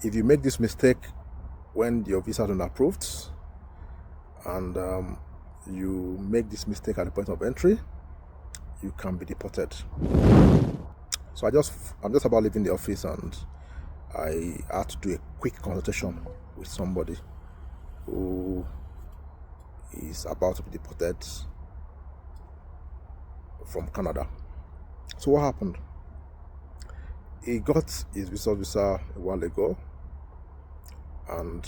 If you make this mistake when your visa is not approved, and you make this mistake at the point of entry, you can be deported. So I'm just about leaving the office, and I had to do a quick consultation with somebody who is about to be deported from Canada. So what happened? He got his visa a while ago, and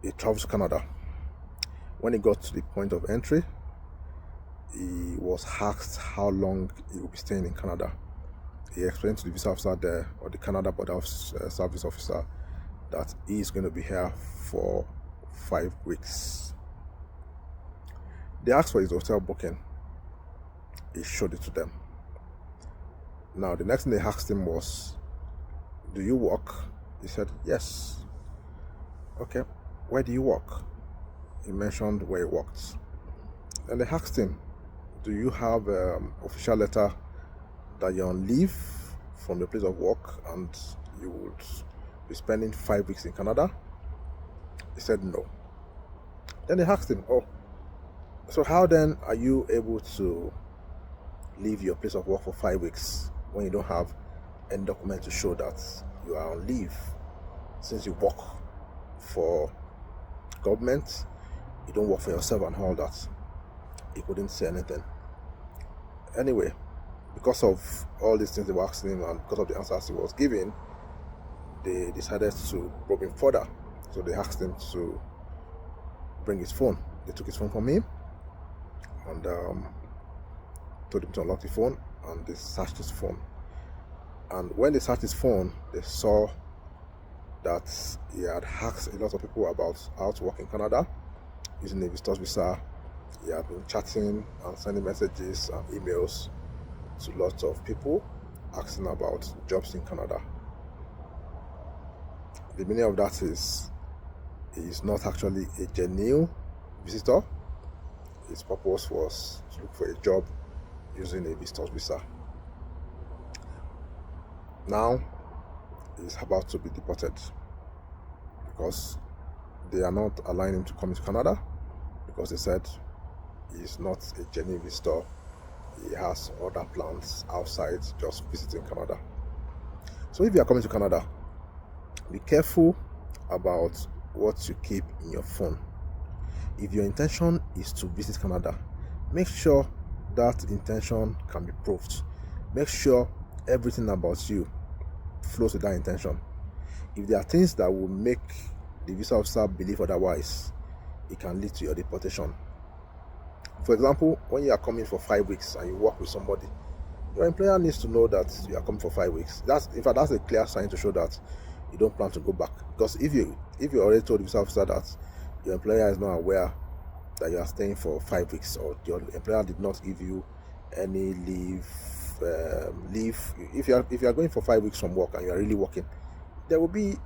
he traveled to Canada. When he got to the point of entry, he was asked how long he would be staying in Canada. He explained to the visa officer there, or the Canada Border Service officer, that he is going to be here for 5 weeks. They asked for his hotel booking. He showed it to them. Now, the next thing they asked him was, "Do you work?" He said, "Yes." "Okay, where do you work?" He mentioned where he worked. And they asked him, "Do you have an official letter that you're on leave from the place of work and you would be spending 5 weeks in Canada?" He said no. Then they asked him, "Oh, so how then are you able to leave your place of work for 5 weeks when you don't have any document to show that you are on leave? Since you work for government, you don't work for yourself and all that." He couldn't say anything. Anyway, because of all these things they were asking him and because of the answers he was giving, they decided to probe him further. So they asked him to bring his phone. They took his phone from him and told him to unlock the phone, and they searched his phone. And when they searched his phone, they saw that he had asked a lot of people about how to work in Canada using a visitor's visa. He had been chatting and sending messages and emails to lots of people asking about jobs in Canada. The meaning of that is he is not actually a genuine visitor. His purpose was to look for a job using a visitor's visa. Now he's about to be deported because they are not allowing him to come to Canada because they said he's not a genuine visitor. He has other plans outside just visiting Canada. So if you are coming to Canada, be careful about what you keep in your phone. If your intention is to visit Canada, make sure that intention can be proved. Make sure everything about you flows with that intention. If there are things that will make the visa officer believe otherwise, it can lead to your deportation. For example, when you are coming for 5 weeks and you work with somebody, your employer needs to know that you are coming for 5 weeks. That's a clear sign to show that you don't plan to go back. Because if you already told the visa officer that your employer is not aware that you are staying for 5 weeks, or your employer did not give you any leave, if you are going for 5 weeks from work and you are really working, there will be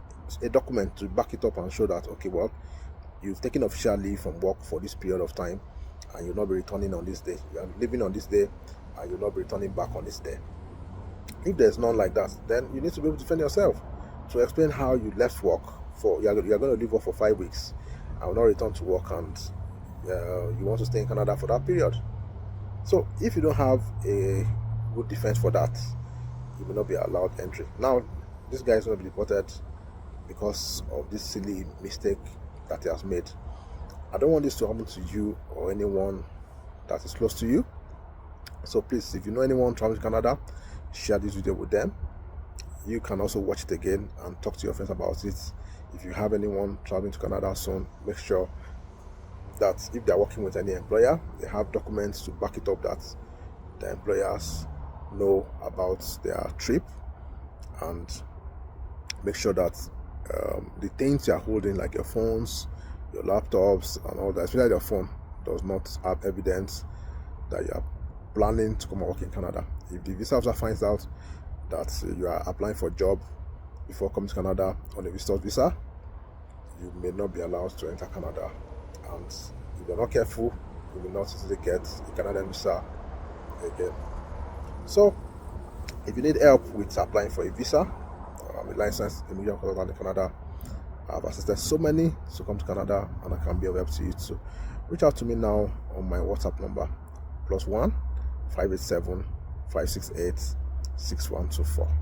a document to back it up and show that, okay, well, you've taken official leave from work for this period of time and you'll not be returning on this day. You are leaving on this day and you'll not be returning back on this day. If there's none like that, then you need to be able to defend yourself, to explain how you left work for you are going to leave work for 5 weeks and will not return to work, and you want to stay in Canada for that period. So if you don't have a good defense for that, you will not be allowed entry. Now this guy is going to be deported because of this silly mistake that he has made. I don't want this to happen to you or anyone that is close to you. So please, if you know anyone traveling to Canada, share this video with them. You can also watch it again and talk to your friends about it. If you have anyone traveling to Canada soon, make sure that if they're working with any employer, they have documents to back it up that the employers know about their trip, and make sure that the things you are holding, like your phones, your laptops and all that, especially your phone, does not have evidence that you are planning to come and work in Canada. If the visa officer finds out that you are applying for a job before coming to Canada on a visitor's visa, you may not be allowed to enter Canada, and if you're not careful, you will not easily get a Canadian visa again. So if you need help with applying for a visa, I'm a licensed immigration consultant in Canada. I've assisted so many to come to Canada, and I can be of help to you too. Reach out to me now on my WhatsApp number, +1 587 568 6124.